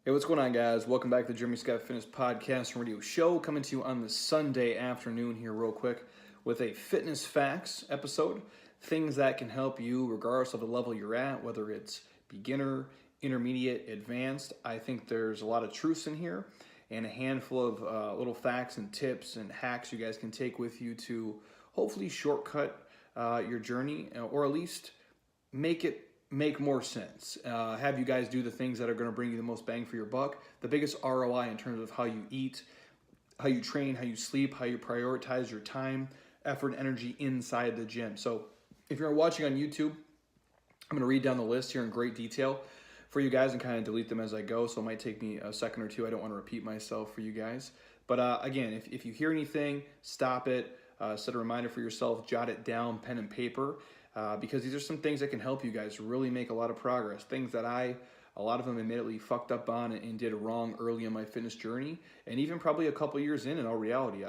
Hey, what's going on, guys? Welcome back to the Jeremy Scott Fitness Podcast and Radio Show. Coming to you on the Sunday afternoon here, real quick, with a fitness facts episode. Things that can help you, regardless of the level you're at, whether it's beginner, intermediate, advanced. I think there's a lot of truths in here, and a handful of little facts and tips and hacks you guys can take with you to hopefully shortcut your journey, or at least make more sense. Have you guys do the things that are going to bring you the most bang for your buck, the biggest ROI in terms of how you eat, how you train, how you sleep, how you prioritize your time, effort, and energy inside the gym. So if you're watching on YouTube, I'm going to read down the list here in great detail for you guys and kind of delete them as I go. So it might take me a second or two. I don't want to repeat myself for you guys. But again, if you hear anything, stop it. Set a reminder for yourself, jot it down, pen and paper. Because these are some things that can help you guys really make a lot of progress. Things that a lot of them admittedly fucked up on and did wrong early in my fitness journey, and even probably a couple years in all reality.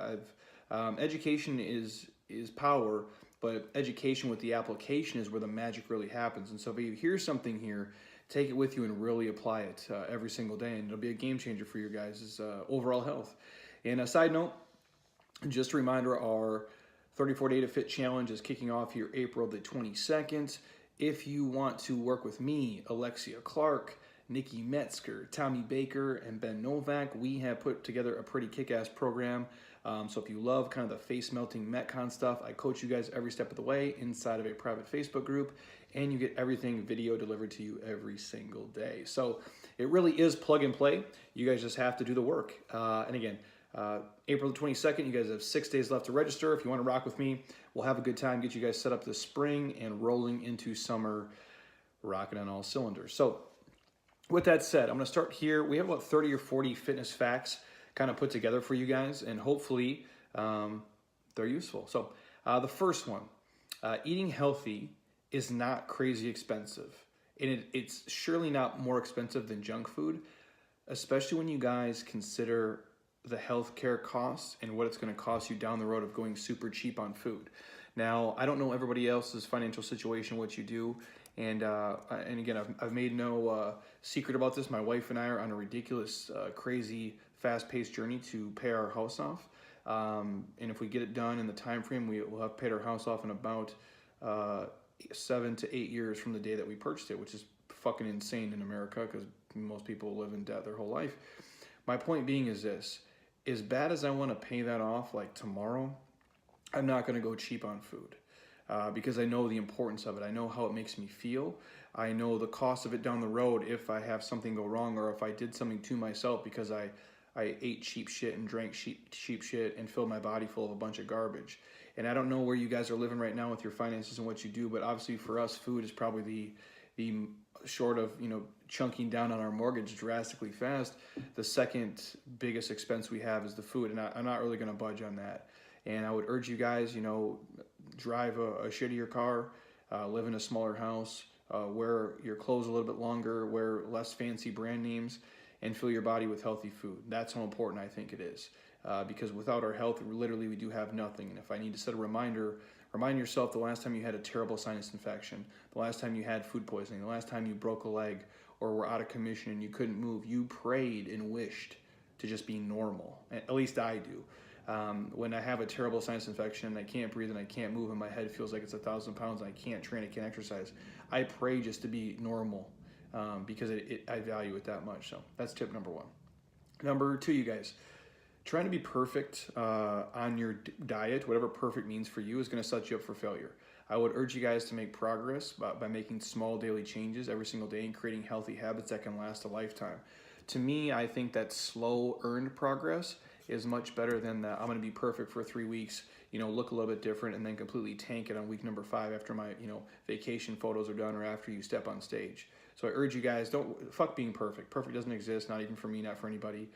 Education is power, but education with the application is where the magic really happens. And so if you hear something here, take it with you and really apply it every single day, and it'll be a game changer for your guys' overall health. And a side note, just a reminder, our 34 Day to Fit Challenge is kicking off here April the 22nd. If you want to work with me, Alexia Clark, Nikki Metzger, Tommy Baker, and Ben Novak, we have put together a pretty kick-ass program. So if you love kind of the face-melting Metcon stuff, I coach you guys every step of the way inside of a private Facebook group, and you get everything video delivered to you every single day. So it really is plug and play. You guys just have to do the work. And again, April the 22nd, you guys have 6 days left to register. If you want to rock with me, we'll have a good time, get you guys set up this spring and rolling into summer, rocking on all cylinders. So with that said, I'm going to start here. We have about 30 or 40 fitness facts kind of put together for you guys, and hopefully they're useful. So the first one, eating healthy is not crazy expensive. And it's surely not more expensive than junk food, especially when you guys consider the healthcare costs and what it's going to cost you down the road of going super cheap on food. Now, I don't know everybody else's financial situation, what you do, and again, I've made no secret about this. My wife and I are on a ridiculous, crazy, fast-paced journey to pay our house off, and if we get it done in the time frame, we will have paid our house off in about 7 to 8 years from the day that we purchased it, which is fucking insane in America because most people live in debt their whole life. My point being is this: as bad as I want to pay that off like tomorrow, I'm not going to go cheap on food because I know the importance of it. I know how it makes me feel. I know the cost of it down the road if I have something go wrong or if I did something to myself because I ate cheap shit and drank cheap shit and filled my body full of a bunch of garbage. And I don't know where you guys are living right now with your finances and what you do, but obviously for us, food is probably the short of, chunking down on our mortgage drastically fast, the second biggest expense we have is the food, and I'm not really going to budge on that. And I would urge you guys, drive a shittier car, live in a smaller house, wear your clothes a little bit longer, wear less fancy brand names, and fill your body with healthy food. That's how important I think it is. Because without our health, literally we do have nothing. And if I need to set a reminder, remind yourself the last time you had a terrible sinus infection, the last time you had food poisoning, the last time you broke a leg or were out of commission and you couldn't move. You prayed and wished to just be normal. At least I do. When I have a terrible sinus infection and I can't breathe and I can't move and my head feels like it's 1,000 pounds and I can't train, I can't exercise, I pray just to be normal because I value it that much. So that's tip number one. Number two, you guys, trying to be perfect on your diet, whatever perfect means for you, is going to set you up for failure. I would urge you guys to make progress by making small daily changes every single day and creating healthy habits that can last a lifetime. To me, I think that slow earned progress is much better than that I'm going to be perfect for 3 weeks, look a little bit different, and then completely tank it on week number 5 after my, vacation photos are done or after you step on stage. So I urge you guys, don't fuck being perfect. Perfect doesn't exist, not even for me, not for anybody.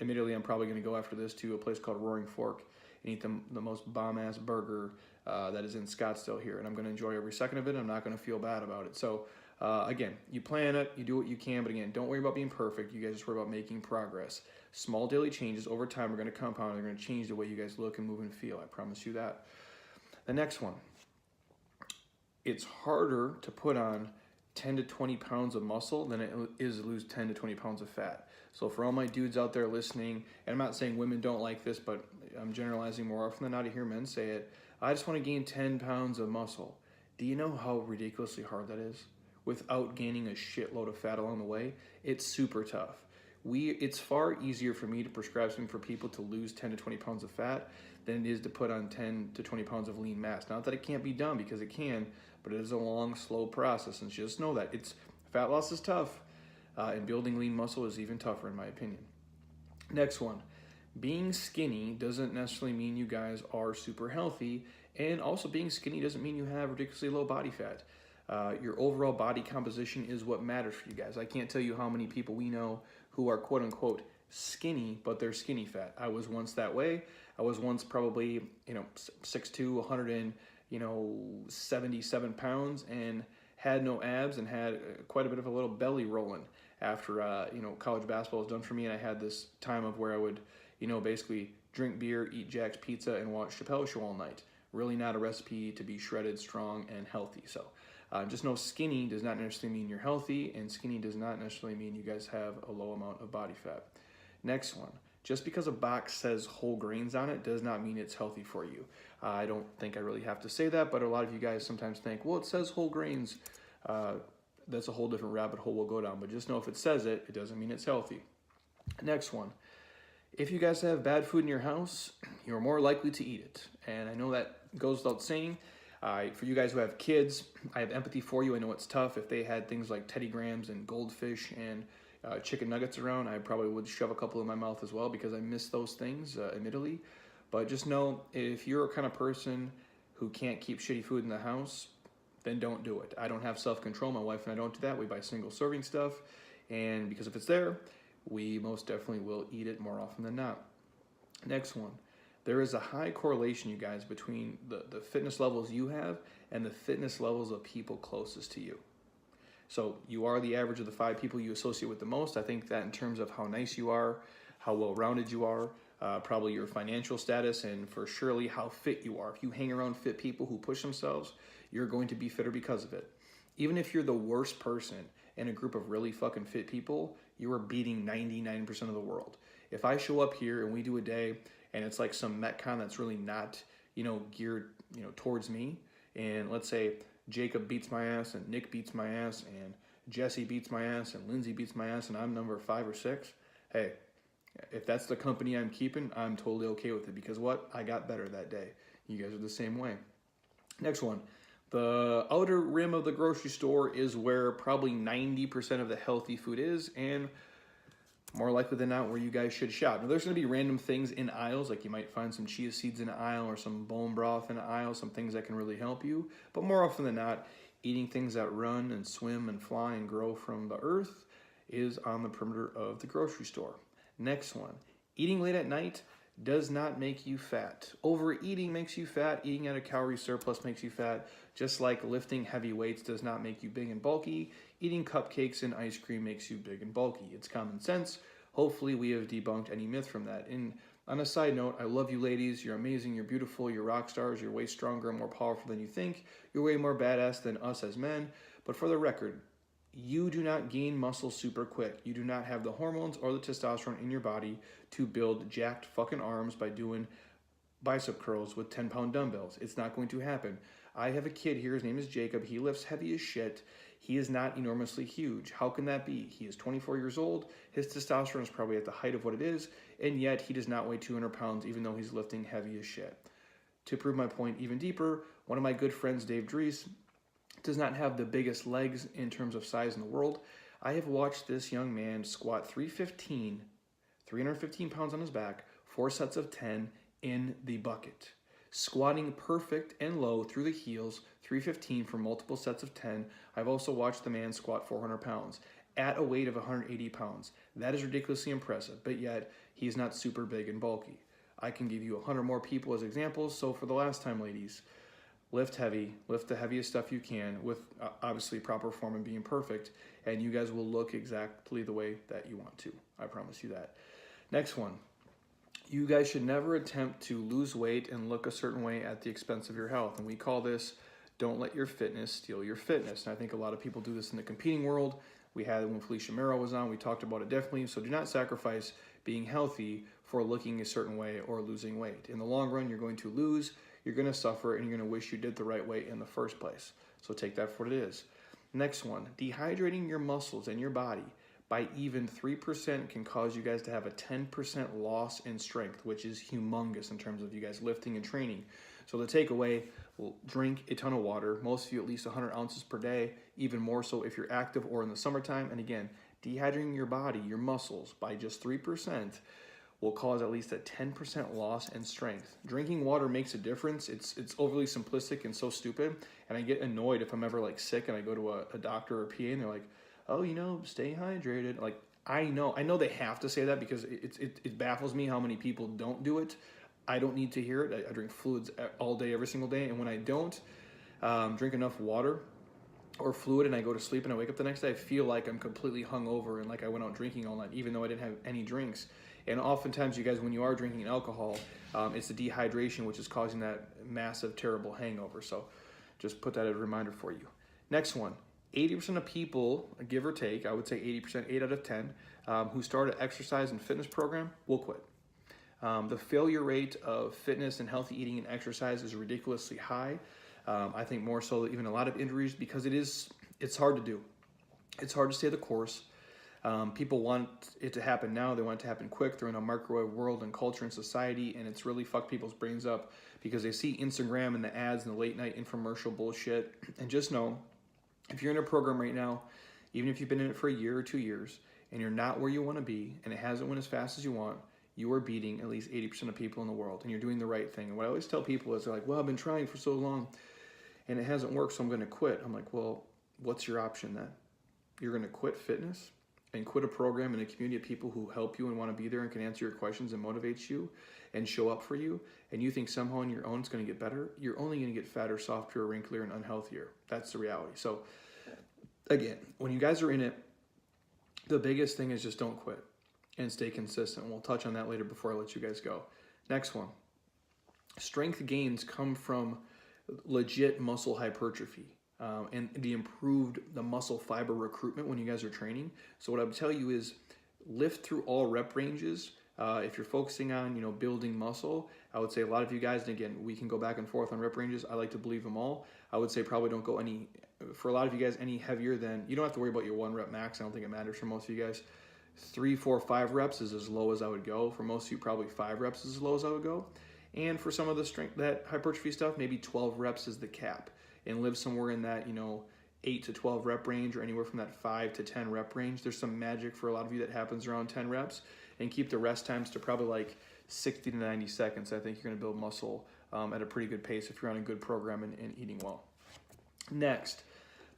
Admittedly, I'm probably going to go after this to a place called Roaring Fork and eat the most bomb-ass burger that is in Scottsdale here. And I'm going to enjoy every second of it. I'm not going to feel bad about it. So, again, you plan it, you do what you can. But again, don't worry about being perfect. You guys just worry about making progress. Small daily changes over time are going to compound. They're going to change the way you guys look and move and feel. I promise you that. The next one. It's harder to put on 10 to 20 pounds of muscle than it is to lose 10 to 20 pounds of fat. So for all my dudes out there listening, and I'm not saying women don't like this, but I'm generalizing more often than not to hear men say it, I just want to gain 10 pounds of muscle. Do you know how ridiculously hard that is? Without gaining a shitload of fat along the way, it's super tough. It's far easier for me to prescribe something for people to lose 10 to 20 pounds of fat than it is to put on 10 to 20 pounds of lean mass. Not that it can't be done, because it can, but it is a long, slow process. And just know that fat loss is tough, and building lean muscle is even tougher, in my opinion. Next one, being skinny doesn't necessarily mean you guys are super healthy, and also being skinny doesn't mean you have ridiculously low body fat. Your overall body composition is what matters for you guys. I can't tell you how many people we know who are quote unquote skinny, but they're skinny fat. I was once that way. I was once probably 6'2", 177 pounds, and had no abs and had quite a bit of a little belly rolling after college basketball was done for me, and I had this time of where I would basically drink beer, eat Jack's Pizza, and watch Chappelle's Show all night. Really not a recipe to be shredded, strong, and healthy. So just know skinny does not necessarily mean you're healthy, and skinny does not necessarily mean you guys have a low amount of body fat. Next one, just because a box says whole grains on it does not mean it's healthy for you. I don't think I really have to say that, but a lot of you guys sometimes think, well, it says whole grains. That's a whole different rabbit hole we'll go down, but just know if it says it, it doesn't mean it's healthy. Next one, if you guys have bad food in your house, you're more likely to eat it. And I know that goes without saying. For you guys who have kids, I have empathy for you. I know it's tough. If they had things like Teddy Grahams and Goldfish and chicken nuggets around, I probably would shove a couple in my mouth as well, because I miss those things, admittedly. But just know, if you're a kind of person who can't keep shitty food in the house, then don't do it. I don't have self-control. My wife and I don't do that. We buy single serving stuff. And because if it's there, we most definitely will eat it more often than not. Next one. There is a high correlation, you guys, between the fitness levels you have and the fitness levels of people closest to you. So you are the average of the 5 people you associate with the most. I think that in terms of how nice you are, how well-rounded you are, probably your financial status, and for surely how fit you are. If you hang around fit people who push themselves, you're going to be fitter because of it. Even if you're the worst person in a group of really fucking fit people, you are beating 99% of the world. If I show up here and we do a day and it's like some Metcon that's really not, geared, towards me, and let's say Jacob beats my ass and Nick beats my ass and Jesse beats my ass and Lindsay beats my ass and I'm number 5 or 6, hey, if that's the company I'm keeping, I'm totally okay with it, because what? I got better that day. You guys are the same way. Next one. The outer rim of the grocery store is where probably 90% of the healthy food is, and more likely than not where you guys should shop. Now, there's going to be random things in aisles, like you might find some chia seeds in an aisle or some bone broth in an aisle, some things that can really help you. But more often than not, eating things that run and swim and fly and grow from the earth is on the perimeter of the grocery store. Next one, eating late at night does not make you fat. Overeating makes you fat. Eating at a calorie surplus makes you fat. Just like lifting heavy weights does not make you big and bulky, eating cupcakes and ice cream makes you big and bulky. It's common sense. Hopefully we have debunked any myth from that. And on a side note, I love you ladies. You're amazing. You're beautiful. You're rock stars. You're way stronger and more powerful than you think. You're way more badass than us as men. But for the record, you do not gain muscle super quick. You do not have the hormones or the testosterone in your body to build jacked fucking arms by doing bicep curls with 10-pound dumbbells. It's not going to happen. I have a kid here. His name is Jacob. He lifts heavy as shit. He is not enormously huge. How can that be? He is 24 years old. His testosterone is probably at the height of what it is, and yet he does not weigh 200 pounds even though he's lifting heavy as shit. To prove my point even deeper, one of my good friends, Dave Dries, does not have the biggest legs in terms of size in the world. I have watched this young man squat 315 pounds on his back, 4 sets of 10 in the bucket. Squatting perfect and low through the heels, 315 for multiple sets of 10. I've also watched the man squat 400 pounds at a weight of 180 pounds. That is ridiculously impressive, but yet he's not super big and bulky. I can give you 100 more people as examples, so for the last time, ladies, lift heavy, lift the heaviest stuff you can with obviously proper form and being perfect, and you guys will look exactly the way that you want to. I promise you that. Next one. You guys should never attempt to lose weight and look a certain way at the expense of your health, and we call this don't let your fitness steal your fitness. And I think a lot of people do this in the competing world. We had it when Felicia Mero was on, we talked about it definitely. So do not sacrifice being healthy for looking a certain way or losing weight. In the long run, you're going to lose, you're going to suffer, and you're going to wish you did the right way in the first place. So take that for what it is. Next one, dehydrating your muscles and your body by even 3% can cause you guys to have a 10% loss in strength, which is humongous in terms of you guys lifting and training. So the takeaway, drink a ton of water, most of you at least 100 ounces per day, even more so if you're active or in the summertime. And again, dehydrating your body, your muscles by just 3% will cause at least a 10% loss in strength. Drinking water makes a difference. It's overly simplistic and so stupid. And I get annoyed if I'm ever like sick and I go to a doctor or a PA and they're like, oh, stay hydrated. Like, I know they have to say that because it baffles me how many people don't do it. I don't need to hear it. I drink fluids all day, every single day. And when I don't drink enough water or fluid and I go to sleep and I wake up the next day, I feel like I'm completely hungover and like I went out drinking all night, even though I didn't have any drinks. And oftentimes, you guys, when you are drinking alcohol, it's the dehydration which is causing that massive, terrible hangover. So just put that as a reminder for you. Next one, 80% of people, give or take, I would say 80%, 8 out of 10, who start an exercise and fitness program will quit. The failure rate of fitness and healthy eating and exercise is ridiculously high. I think more so even a lot of injuries because it's hard to do. It's hard to stay the course. People want it to happen now. They want it to happen quick. They're in a microwave world and culture and society, and it's really fucked people's brains up because they see Instagram and the ads and the late night infomercial bullshit. And just know, if you're in a program right now, even if you've been in it for a year or 2 years, and you're not where you want to be, and it hasn't went as fast as you want, you are beating at least 80% of people in the world, and you're doing the right thing. And what I always tell people is they're like, well, I've been trying for so long, and it hasn't worked, so I'm going to quit. I'm like, well, what's your option then? You're going to quit fitness and quit a program and a community of people who help you and want to be there and can answer your questions and motivate you and show up for you, and you think somehow on your own it's going to get better? You're only going to get fatter, softer, wrinklier, and unhealthier. That's the reality. So again, when you guys are in it, the biggest thing is just don't quit and stay consistent. We'll touch on that later before I let you guys go. Next one. Strength gains come from legit muscle hypertrophy and the muscle fiber recruitment when you guys are training. So what I would tell you is lift through all rep ranges. If you're focusing on, building muscle, I would say a lot of you guys, and again, we can go back and forth on rep ranges. I like to believe them all. I would say probably don't go for a lot of you guys, any heavier than, you don't have to worry about your 1 rep max. I don't think it matters for most of you guys. 3, 4, 5 reps is as low as I would go. For most of you, probably 5 reps is as low as I would go. And for some of the strength, that hypertrophy stuff, maybe 12 reps is the cap. And live somewhere in that, 8 to 12 rep range, or anywhere from that 5 to 10 rep range. There's some magic for a lot of you that happens around 10 reps. And keep the rest times to probably like 60 to 90 seconds. I think you're going to build muscle at a pretty good pace if you're on a good program and eating well. Next,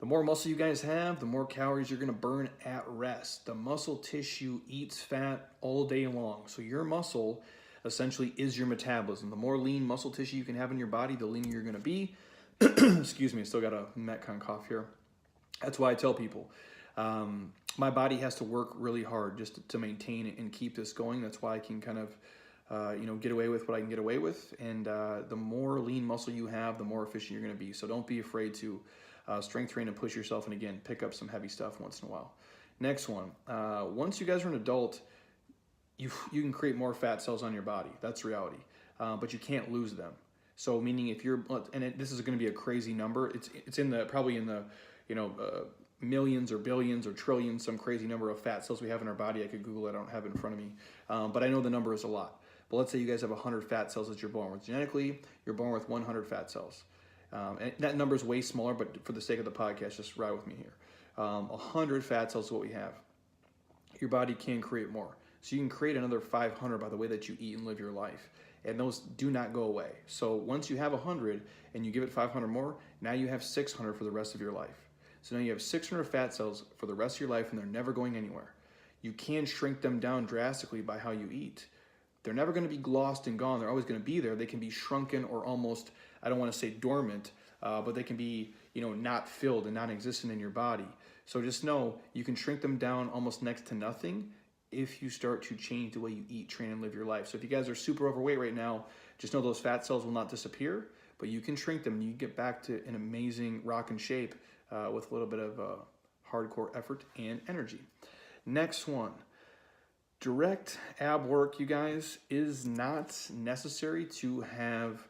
the more muscle you guys have, the more calories you're going to burn at rest. The muscle tissue eats fat all day long. So your muscle essentially is your metabolism. The more lean muscle tissue you can have in your body, the leaner you're going to be. Excuse me, I still got a Metcon cough here. That's why I tell people, my body has to work really hard just to maintain and keep this going. That's why I can kind of, get away with what I can get away with. And the more lean muscle you have, the more efficient you're going to be. So don't be afraid to strength train and push yourself. And again, pick up some heavy stuff once in a while. Next one, once you guys are an adult, you can create more fat cells on your body. That's reality. But you can't lose them. So meaning if you're, this is going to be a crazy number. It's probably in the, millions or billions or trillions, some crazy number of fat cells we have in our body. I could Google it. I don't have it in front of me. But I know the number is a lot. But let's say you guys have 100 fat cells that you're born with. Genetically, you're born with 100 fat cells. And that number is way smaller, but for the sake of the podcast, just ride with me here. 100 fat cells is what we have. Your body can create more. So you can create another 500 by the way that you eat and live your life. And those do not go away. So once you have 100 and you give it 500 more, now you have 600 for the rest of your life. So now you have 600 fat cells for the rest of your life, and they're never going anywhere. You can shrink them down drastically by how you eat. They're never going to be lost and gone. They're always going to be there. They can be shrunken or almost, I don't want to say dormant, but they can be, not filled and non-existent in your body. So just know you can shrink them down almost next to nothing if you start to change the way you eat, train, and live your life. So if you guys are super overweight right now, just know those fat cells will not disappear, but you can shrink them and you get back to an amazing rockin' shape with a little bit of hardcore effort and energy. Next one. Direct ab work, you guys, is not necessary to have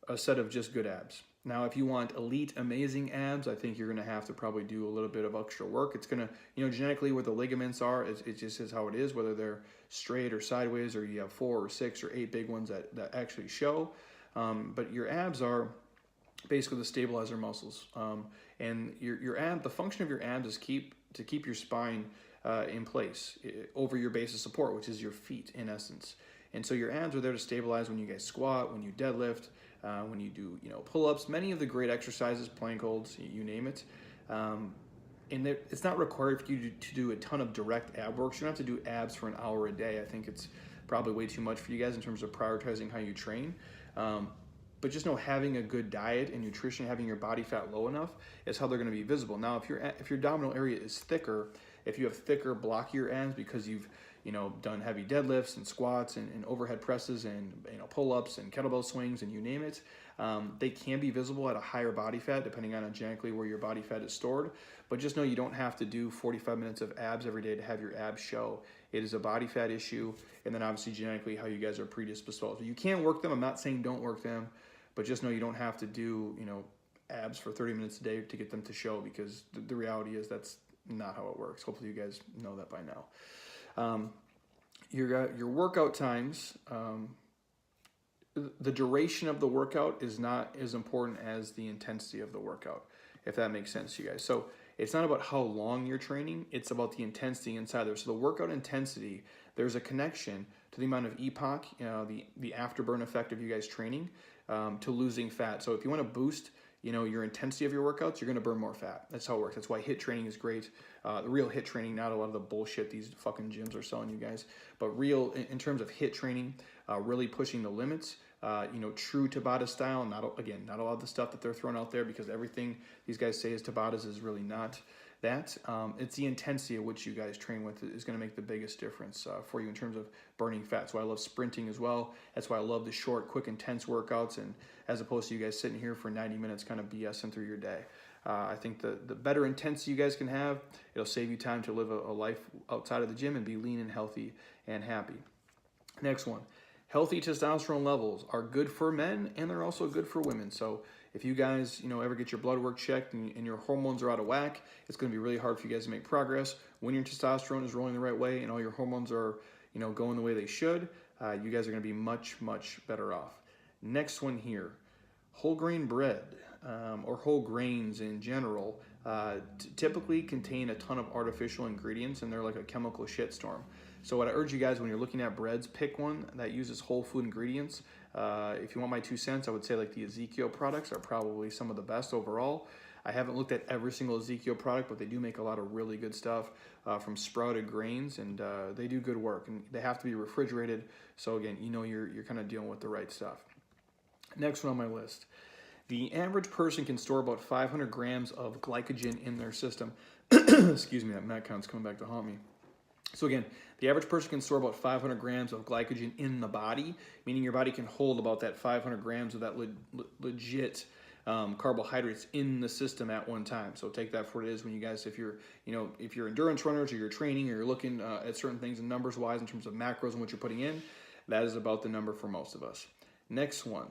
a set of just good abs. Now, if you want elite, amazing abs, I think you're going to have to probably do a little bit of extra work. It's going to, genetically where the ligaments are, it just is how it is, whether they're straight or sideways, or you have 4 or 6 or 8 big ones that actually show. But your abs are basically the stabilizer muscles. And your ab, the function of your abs is to keep your spine in place over your base of support, which is your feet in essence. And so your abs are there to stabilize when you guys squat, when you deadlift, when you do pull-ups, many of the great exercises, plank holds, you name it. And it's not required for you to do a ton of direct ab work. So you don't have to do abs for an hour a day. I think it's probably way too much for you guys in terms of prioritizing how you train. But just know having a good diet and nutrition, having your body fat low enough is how they're going to be visible. Now, if your abdominal area is thicker, if you have thicker, blockier abs because you've done heavy deadlifts and squats and overhead presses and pull-ups and kettlebell swings and you name it, they can be visible at a higher body fat depending on genetically where your body fat is stored. But just know you don't have to do 45 minutes of abs every day to have your abs show. It is a body fat issue, and then obviously genetically how you guys are predisposed. So you can work them. I'm not saying don't work them, but just know you don't have to do abs for 30 minutes a day to get them to show, because the reality is that's not how it works. Hopefully you guys know that by now. Your workout times, the duration of the workout is not as important as the intensity of the workout, if that makes sense to you guys. So it's not about how long you're training, it's about the intensity inside there. So the workout intensity, there's a connection to the amount of EPOC, the afterburn effect of you guys training, to losing fat. So if you want to boost your intensity of your workouts, you're going to burn more fat. That's how it works. That's why HIIT training is great. The real HIIT training, not a lot of the bullshit these fucking gyms are selling you guys, but real in terms of HIIT training, really pushing the limits, true Tabata style. Not a lot of the stuff that they're throwing out there, because everything these guys say is Tabatas is really not that. It's the intensity at which you guys train with is going to make the biggest difference for you in terms of burning fat. That's why I love sprinting as well. That's why I love the short, quick, intense workouts, and as opposed to you guys sitting here for 90 minutes kind of BSing through your day. I think the better intensity you guys can have, it'll save you time to live a life outside of the gym and be lean and healthy and happy. Next one. Healthy testosterone levels are good for men, and they're also good for women. So if you guys, ever get your blood work checked and your hormones are out of whack, it's going to be really hard for you guys to make progress. When your testosterone is rolling the right way and all your hormones are, going the way they should, you guys are going to be much, much better off. Next one here, whole grain bread or whole grains in general typically contain a ton of artificial ingredients, and they're like a chemical shitstorm. So what I urge you guys, when you're looking at breads, pick one that uses whole food ingredients. If you want my 2 cents, I would say like the Ezekiel products are probably some of the best overall. I haven't looked at every single Ezekiel product, but they do make a lot of really good stuff from sprouted grains, and they do good work, and they have to be refrigerated. So again, you're kind of dealing with the right stuff. Next one on my list. The average person can store about 500 grams of glycogen in their system. Excuse me, that Matt count's coming back to haunt me. So again, the average person can store about 500 grams of glycogen in the body, meaning your body can hold about that 500 grams of that legit carbohydrates in the system at one time. So take that for what it is when you guys, if you're endurance runners or you're training or you're looking at certain things and numbers wise in terms of macros and what you're putting in, that is about the number for most of us. Next one.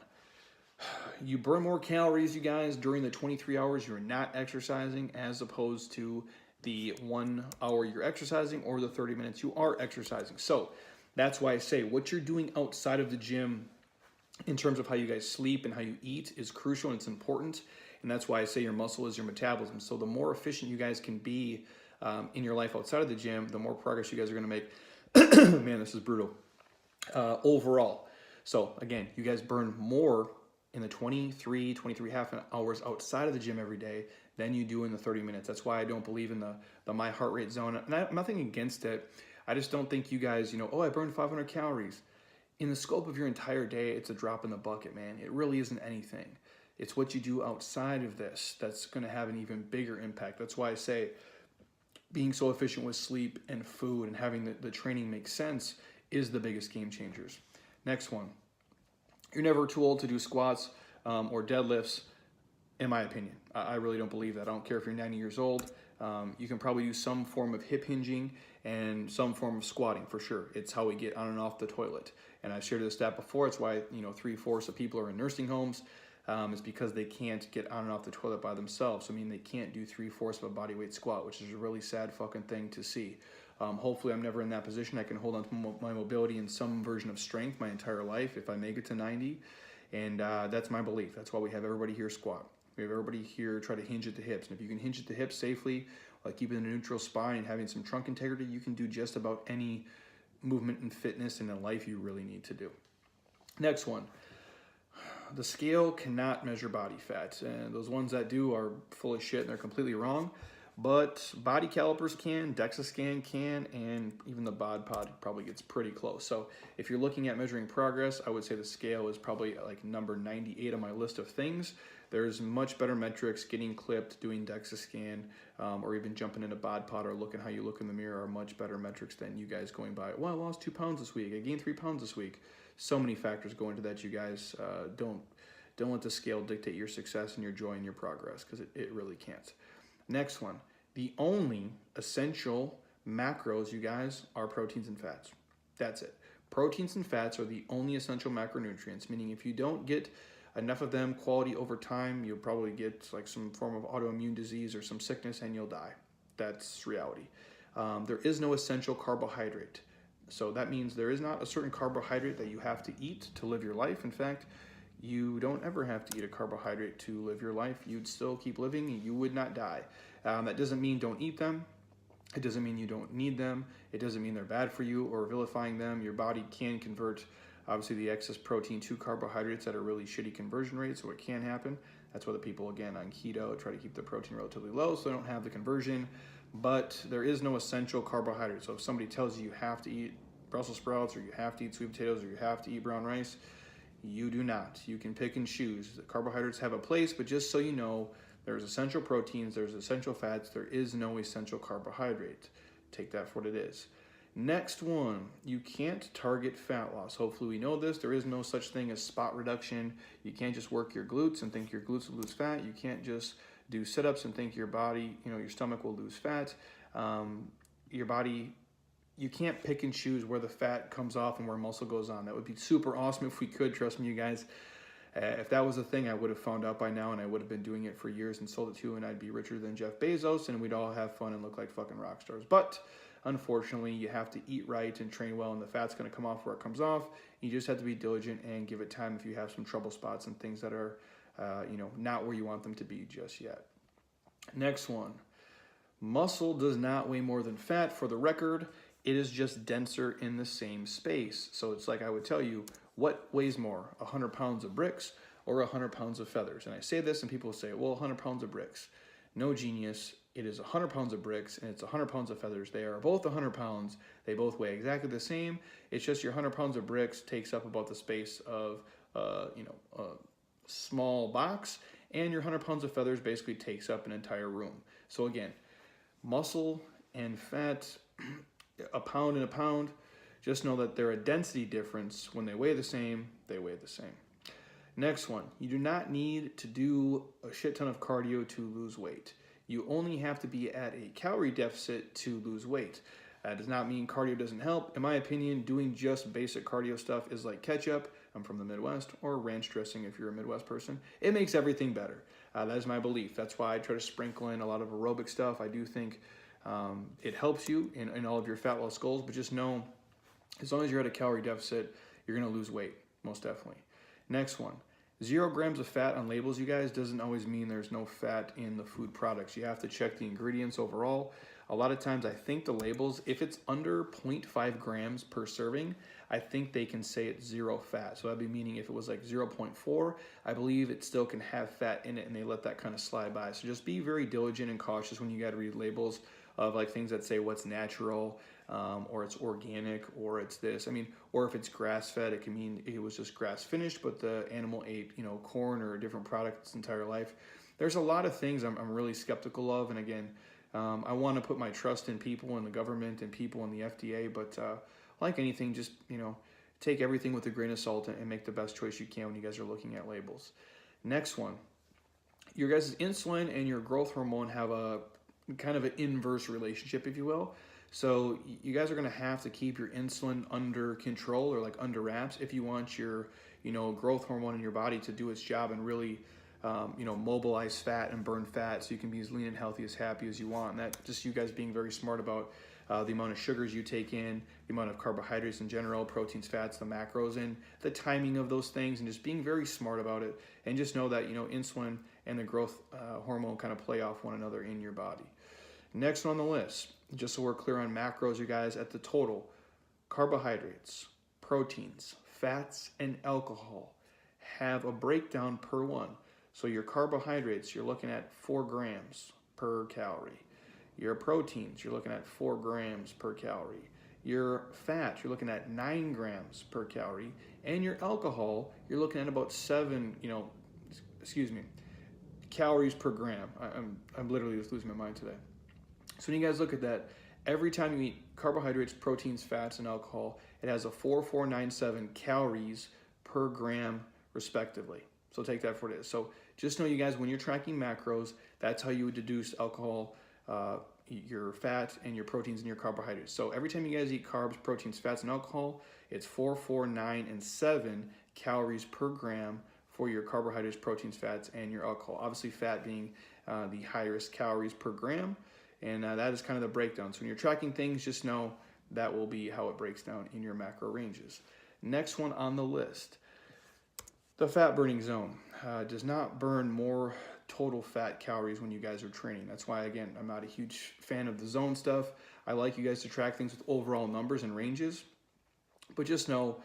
You burn more calories, you guys, during the 23 hours you're not exercising as opposed to the 1 hour you're exercising or the 30 minutes you are exercising. So that's why I say what you're doing outside of the gym in terms of how you guys sleep and how you eat is crucial, and it's important. And that's why I say your muscle is your metabolism. So the more efficient you guys can be in your life outside of the gym, the more progress you guys are going to make. Man, this is brutal. Overall. So again, you guys burn more in the 23 half hours outside of the gym every day than you do in the 30 minutes. That's why I don't believe in the my heart rate zone. And I'm nothing against it. I just don't think you guys, I burned 500 calories. In the scope of your entire day, it's a drop in the bucket, man. It really isn't anything. It's what you do outside of this that's going to have an even bigger impact. That's why I say being so efficient with sleep and food and having the training make sense is the biggest game changers. Next one. You're never too old to do squats. or deadlifts, in my opinion. I really don't believe that. I don't care if you're 90 years old. You can probably do some form of hip hinging and some form of squatting for sure. It's how we get on and off the toilet. And I've shared this stat before. It's why 3/4 of people are in nursing homes. It's because they can't get on and off the toilet by themselves. I mean, they can't do 3/4 of a body weight squat, which is a really sad fucking thing to see. Hopefully I'm never in that position. I can hold on to my mobility in some version of strength my entire life if I make it to 90. And that's my belief. That's why we have everybody here squat. We have everybody here try to hinge at the hips. And if you can hinge at the hips safely, like keeping a neutral spine and having some trunk integrity, you can do just about any movement and fitness in a life you really need to do. Next one. The scale cannot measure body fat. And those ones that do are full of shit and they're completely wrong. But body calipers can, DEXA scan can, and even the bod pod probably gets pretty close. So if you're looking at measuring progress, I would say the scale is probably like number 98 on my list of things. There's much better metrics. Getting clipped, doing DEXA scan, or even jumping into bod pod or looking how you look in the mirror are much better metrics than you guys going by, well, I lost 2 pounds this week, I gained 3 pounds this week. So many factors go into that, you guys. Don't let the scale dictate your success and your joy and your progress, because it really can't. Next one, the only essential macros, you guys, are proteins and fats. That's it. Proteins and fats are the only essential macronutrients, meaning if you don't get enough of them quality over time, you'll probably get like some form of autoimmune disease or some sickness and you'll die. That's reality. There is no essential carbohydrate. So that means there is not a certain carbohydrate that you have to eat to live your life. In fact, you don't ever have to eat a carbohydrate to live your life. You'd still keep living and you would not die. That doesn't mean don't eat them. It doesn't mean you don't need them. It doesn't mean they're bad for you or vilifying them. Your body can convert, obviously, the excess protein to carbohydrates at a really shitty conversion rate, so it can happen. That's why the people, again, on keto try to keep the protein relatively low so they don't have the conversion. But there is no essential carbohydrate. So if somebody tells you have to eat Brussels sprouts or you have to eat sweet potatoes or you have to eat brown rice, you do not. You can pick and choose. The carbohydrates have a place, but just so you know, there's essential proteins, there's essential fats, there is no essential carbohydrate. Take that for what it is. Next one, you can't target fat loss. Hopefully we know this. There is no such thing as spot reduction. You can't just work your glutes and think your glutes will lose fat. You can't just do sit-ups and think your body, your stomach will lose fat. Your body, you can't pick and choose where the fat comes off and where muscle goes on. That would be super awesome if we could, trust me, you guys. If that was a thing, I would have found out by now and I would have been doing it for years and sold it to you, and I'd be richer than Jeff Bezos and we'd all have fun and look like fucking rock stars. But unfortunately, you have to eat right and train well, and the fat's going to come off where it comes off. You just have to be diligent and give it time if you have some trouble spots and things that are, not where you want them to be just yet. Next one, muscle does not weigh more than fat. For the record, it is just denser in the same space. So it's like I would tell you, what weighs more, 100 pounds of bricks or 100 pounds of feathers? And I say this and people say, well, 100 pounds of bricks. No, genius. It is 100 pounds of bricks and it's 100 pounds of feathers. They are both 100 pounds. They both weigh exactly the same. It's just your 100 pounds of bricks takes up about the space of, a small box, and your 100 pounds of feathers basically takes up an entire room. So again, muscle and fat, a pound and a pound, just know that they're a density difference. When they weigh the same, they weigh the same. Next one, you do not need to do a shit ton of cardio to lose weight. You only have to be at a calorie deficit to lose weight. That does not mean cardio doesn't help. In my opinion, doing just basic cardio stuff is like ketchup, I'm from the Midwest, or ranch dressing if you're a Midwest person. It makes everything better. That is my belief. That's why I try to sprinkle in a lot of aerobic stuff. I do think it helps you in all of your fat loss goals, but just know, as long as you're at a calorie deficit, you're going to lose weight, most definitely. Next one, 0 grams of fat on labels, you guys, doesn't always mean there's no fat in the food products. You have to check the ingredients overall. A lot of times I think the labels, if it's under 0.5 grams per serving, I think they can say it's 0 fat. So that'd be meaning if it was like 0.4, I believe it still can have fat in it, and they let that kind of slide by. So just be very diligent and cautious when you got to read labels of like things that say what's natural, or it's organic, or it's this. I mean, or if it's grass-fed, it can mean it was just grass-finished, but the animal ate, corn or a different product its entire life. There's a lot of things I'm really skeptical of, and again, I want to put my trust in people and the government and people in the FDA, but like anything, just take everything with a grain of salt and make the best choice you can when you guys are looking at labels. Next one, your guys' insulin and your growth hormone have a kind of an inverse relationship, if you will. So you guys are going to have to keep your insulin under control or like under wraps if you want your, growth hormone in your body to do its job and really, mobilize fat and burn fat so you can be as lean and healthy, as happy as you want. And that just you guys being very smart about the amount of sugars you take in, the amount of carbohydrates in general, proteins, fats, the macros, and the timing of those things, and just being very smart about it. And just know that, insulin and the growth hormone kind of play off one another in your body. Next on the list, just so we're clear on macros, you guys, at the total, carbohydrates, proteins, fats, and alcohol have a breakdown per one. So your carbohydrates, you're looking at 4 grams per calorie. Your proteins, you're looking at 4 grams per calorie. Your fat, you're looking at 9 grams per calorie. And your alcohol, you're looking at about 7, calories per gram. I'm literally just losing my mind today. So when you guys look at that, every time you eat carbohydrates, proteins, fats, and alcohol, it has a 4,497 calories per gram respectively. So take that for what it is. So just know, you guys, when you're tracking macros, that's how you would deduce alcohol, your fat, and your proteins and your carbohydrates. So every time you guys eat carbs, proteins, fats, and alcohol, it's 4, 4, 9, and 7 calories per gram for your carbohydrates, proteins, fats, and your alcohol. Obviously, fat being the highest calories per gram, and that is kind of the breakdown. So when you're tracking things, just know that will be how it breaks down in your macro ranges. Next one on the list, the fat burning zone does not burn more total fat calories when you guys are training. That's why, again, I'm not a huge fan of the zone stuff. I like you guys to track things with overall numbers and ranges, but just know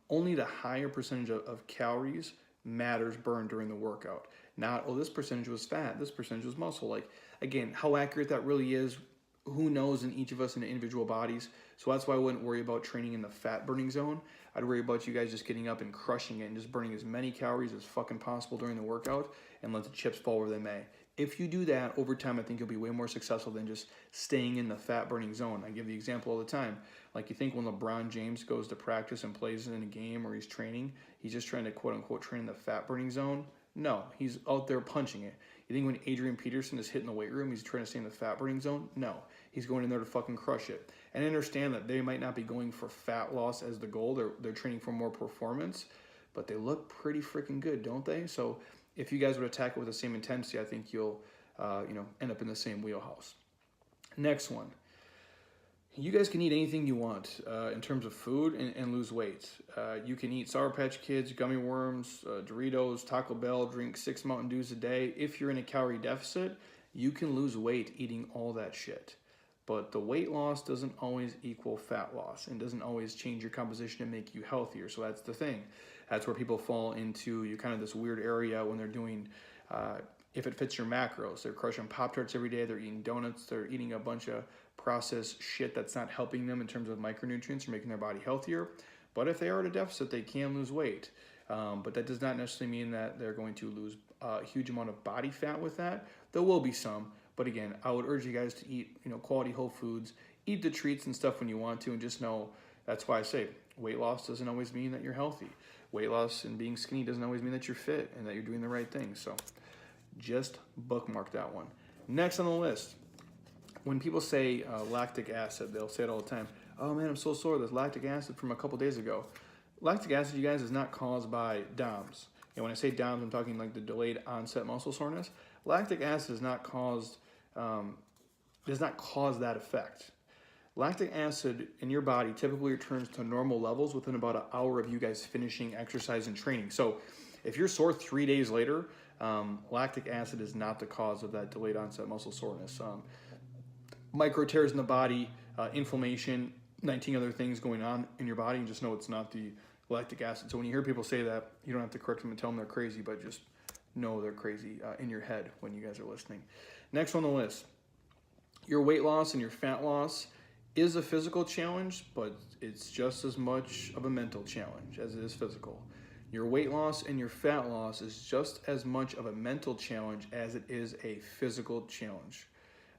only the higher percentage of calories matters burned during the workout. Not, oh, this percentage was fat, this percentage was muscle. Like, again, how accurate that really is, who knows in each of us in the individual bodies. So that's why I wouldn't worry about training in the fat burning zone. I'd worry about you guys just getting up and crushing it and just burning as many calories as fucking possible during the workout and let the chips fall where they may. If you do that over time, I think you'll be way more successful than just staying in the fat burning zone. I give the example all the time. Like, you think when LeBron James goes to practice and plays in a game or he's training, he's just trying to quote unquote train in the fat burning zone? No, he's out there punching it. You think when Adrian Peterson is hitting the weight room, he's trying to stay in the fat burning zone? No, he's going in there to fucking crush it. And I understand that they might not be going for fat loss as the goal. They're training for more performance, but they look pretty freaking good, don't they? So if you guys would attack it with the same intensity, I think you'll end up in the same wheelhouse. Next one. You guys can eat anything you want in terms of food and lose weight. You can eat Sour Patch Kids, gummy worms, Doritos, Taco Bell, drink 6 Mountain Dews a day. If you're in a calorie deficit, you can lose weight eating all that shit. But the weight loss doesn't always equal fat loss and doesn't always change your composition and make you healthier. So that's the thing. That's where people fall into kind of this weird area when they're doing, if it fits your macros. They're crushing Pop-Tarts every day. They're eating donuts. They're eating a bunch of processed shit that's not helping them in terms of micronutrients or making their body healthier. But if they are at a deficit, they can lose weight. But that does not necessarily mean that they're going to lose a huge amount of body fat with that. There will be some. But again, I would urge you guys to eat, quality whole foods, eat the treats and stuff when you want to, and just know that's why I say weight loss doesn't always mean that you're healthy. Weight loss and being skinny doesn't always mean that you're fit and that you're doing the right thing. So just bookmark that one. Next on the list, when people say lactic acid, they'll say it all the time. Oh man, I'm so sore. There's lactic acid from a couple days ago. Lactic acid, you guys, is not caused by DOMS. And when I say DOMS, I'm talking like the delayed onset muscle soreness. Lactic acid does not cause that effect. Lactic acid in your body typically returns to normal levels within about an hour of you guys finishing exercise and training. So if you're sore 3 days later, lactic acid is not the cause of that delayed onset muscle soreness. Micro tears in the body, inflammation, 19 other things going on in your body, and just know it's not the lactic acid. So when you hear people say that, you don't have to correct them and tell them they're crazy, but just know they're crazy in your head when you guys are listening. Next on the list, your weight loss and your fat loss is a physical challenge, but it's just as much of a mental challenge as it is physical. Your weight loss and your fat loss is just as much of a mental challenge as it is a physical challenge.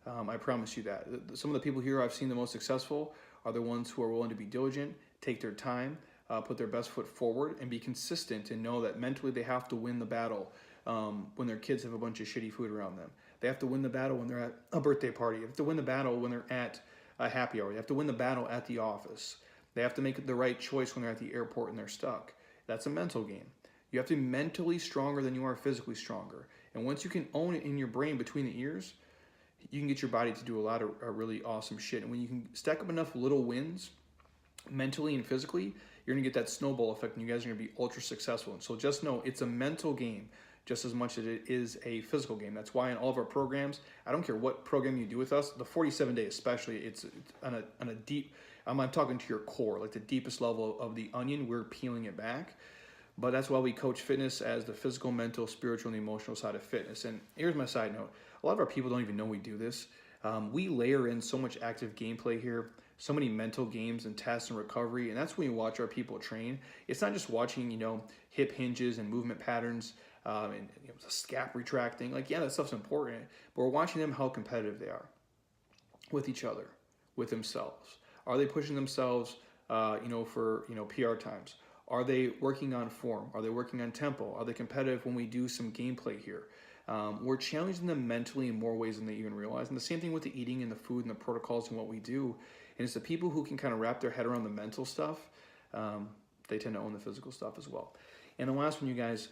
I promise you that. Some of the people here I've seen the most successful are the ones who are willing to be diligent, take their time, put their best foot forward and be consistent and know that mentally they have to win the battle when their kids have a bunch of shitty food around them. They have to win the battle when they're at a birthday party. You have to win the battle when they're at a happy hour. You have to win the battle at the office. They have to make the right choice when they're at the airport and they're stuck. That's a mental game. You have to be mentally stronger than you are physically stronger. And once you can own it in your brain between the ears, you can get your body to do a lot of really awesome shit. And when you can stack up enough little wins mentally and physically, you're going to get that snowball effect and you guys are going to be ultra successful. And so just know it's a mental game just as much as it is a physical game. That's why in all of our programs, I don't care what program you do with us, the 47-day especially, it's on a deep, I'm talking to your core, like the deepest level of the onion, we're peeling it back. But that's why we coach fitness as the physical, mental, spiritual, and emotional side of fitness. And here's my side note. A lot of our people don't even know we do this. We layer in so much active gameplay here, so many mental games and tests and recovery. And that's when you watch our people train. It's not just watching, hip hinges and movement patterns and scap retracting. Like, yeah, that stuff's important. But we're watching them how competitive they are with each other, with themselves. Are they pushing themselves, for, PR times? Are they working on form? Are they working on tempo? Are they competitive when we do some gameplay here? We're challenging them mentally in more ways than they even realize. And the same thing with the eating and the food and the protocols and what we do. And it's the people who can kind of wrap their head around the mental stuff. They tend to own the physical stuff as well. And the last one, you guys,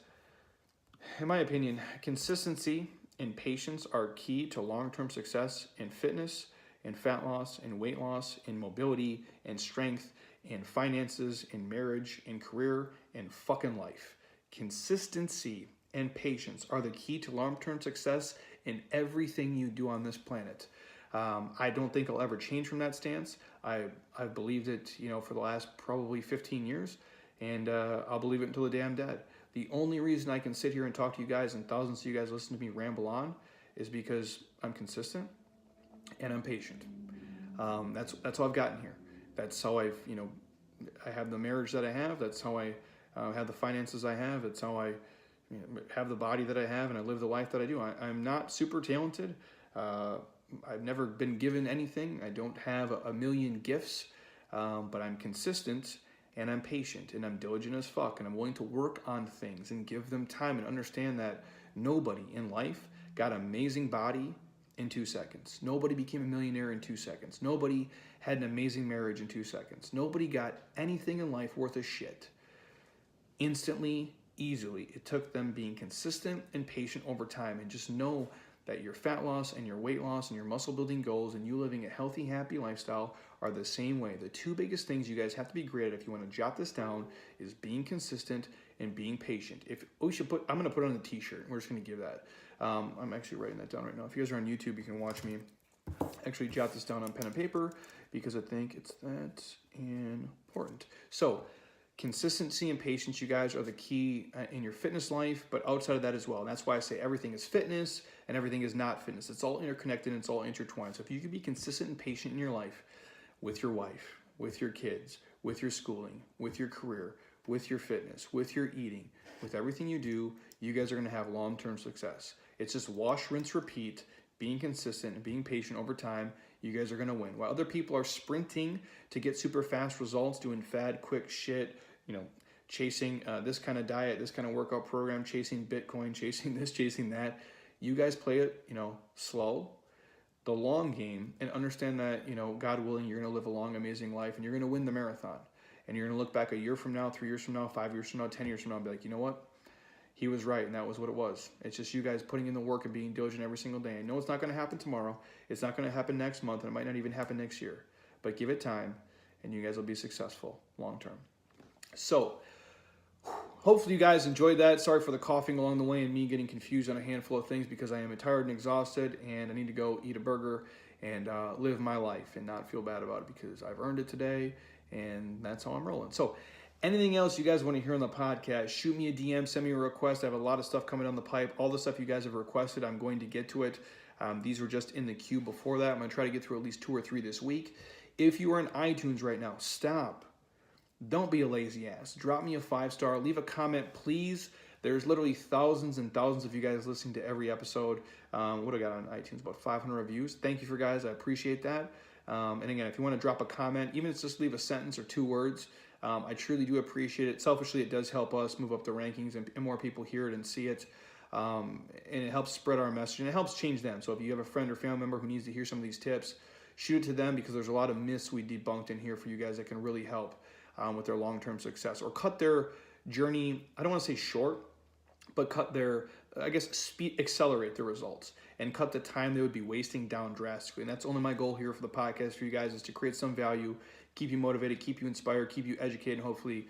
in my opinion, consistency and patience are key to long-term success in fitness, in fat loss, in weight loss, in mobility, in strength, in finances, in marriage, in career, in fucking life. Consistency and patience are the key to long-term success in everything you do on this planet. I don't think I'll ever change from that stance. I've believed it, for the last probably 15 years, and I'll believe it until the day I'm dead. The only reason I can sit here and talk to you guys and thousands of you guys listen to me ramble on is because I'm consistent and I'm patient. That's how I've gotten here. That's how I have the marriage that I have. That's how I have the finances I have. That's how I have the body that I have, and I live the life that I do. I'm not super talented. I've never been given anything. I don't have a million gifts, but I'm consistent, and I'm patient, and I'm diligent as fuck, and I'm willing to work on things and give them time and understand that nobody in life got an amazing body in 2 seconds. Nobody became a millionaire in 2 seconds. Nobody had an amazing marriage in 2 seconds. Nobody got anything in life worth a shit instantly, easily. It took them being consistent and patient over time. And just know that your fat loss and your weight loss and your muscle building goals and you living a healthy, happy lifestyle are the same way. The two biggest things you guys have to be great at, if you want to jot this down, is being consistent and being patient. I'm going to put on a t-shirt. We're just going to give that. I'm actually writing that down right now. If you guys are on YouTube, you can watch me actually jot this down on pen and paper because I think it's that important. So consistency and patience, you guys, are the key in your fitness life, but outside of that as well. And that's why I say everything is fitness and everything is not fitness. It's all interconnected and it's all intertwined. So if you can be consistent and patient in your life with your wife, with your kids, with your schooling, with your career, with your fitness, with your eating, with everything you do, you guys are going to have long-term success. It's just wash, rinse, repeat, being consistent and being patient over time. You guys are going to win. While other people are sprinting to get super fast results, doing fad, quick shit, chasing this kind of diet, this kind of workout program, chasing Bitcoin, chasing this, chasing that, you guys play it, slow, the long game, and understand that, God willing, you're going to live a long, amazing life, and you're going to win the marathon. And you're going to look back a year from now, 3 years from now, 5 years from now, 10 years from now, and be like, you know what? He was right, and that was what it was. It's just you guys putting in the work and being diligent every single day. I know it's not going to happen tomorrow. It's not going to happen next month, and it might not even happen next year. But give it time, and you guys will be successful long term. So, hopefully you guys enjoyed that. Sorry for the coughing along the way and me getting confused on a handful of things because I am tired and exhausted, and I need to go eat a burger and live my life and not feel bad about it because I've earned it today, and that's how I'm rolling. So, anything else you guys want to hear on the podcast, shoot me a DM, send me a request. I have a lot of stuff coming down the pipe. All the stuff you guys have requested, I'm going to get to it. These were just in the queue before that. I'm going to try to get through at least 2 or 3 this week. If you are on iTunes right now, stop. Don't be a lazy ass. Drop me a 5-star. Leave a comment, please. There's literally thousands and thousands of you guys listening to every episode. What I got on iTunes? About 500 reviews. Thank you for guys. I appreciate that. And again, if you want to drop a comment, even if it's just leave a sentence or 2 words, I truly do appreciate it. Selfishly, it does help us move up the rankings and more people hear it and see it. And it helps spread our message and it helps change them. So if you have a friend or family member who needs to hear some of these tips, shoot it to them, because there's a lot of myths we debunked in here for you guys that can really help with their long-term success, or cut their journey, I don't want to say short, but cut their, I guess, accelerate their results and cut the time they would be wasting down drastically. And that's only my goal here for the podcast for you guys, is to create some value, keep you motivated, keep you inspired, keep you educated, and hopefully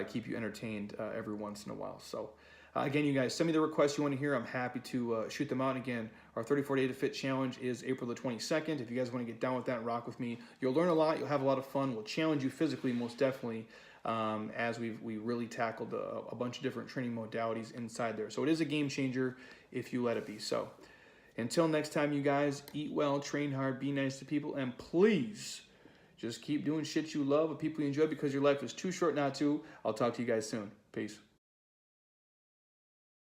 keep you entertained every once in a while. So again, you guys, send me the requests you want to hear. I'm happy to shoot them out. And again, our 34 Day to Fit Challenge is April the 22nd. If you guys want to get down with that and rock with me, you'll learn a lot. You'll have a lot of fun. We'll challenge you physically, most definitely, as we really tackled a bunch of different training modalities inside there. So it is a game changer if you let it be. So until next time, you guys, eat well, train hard, be nice to people, and please just keep doing shit you love with people you enjoy, because your life is too short not to. I'll talk to you guys soon. Peace.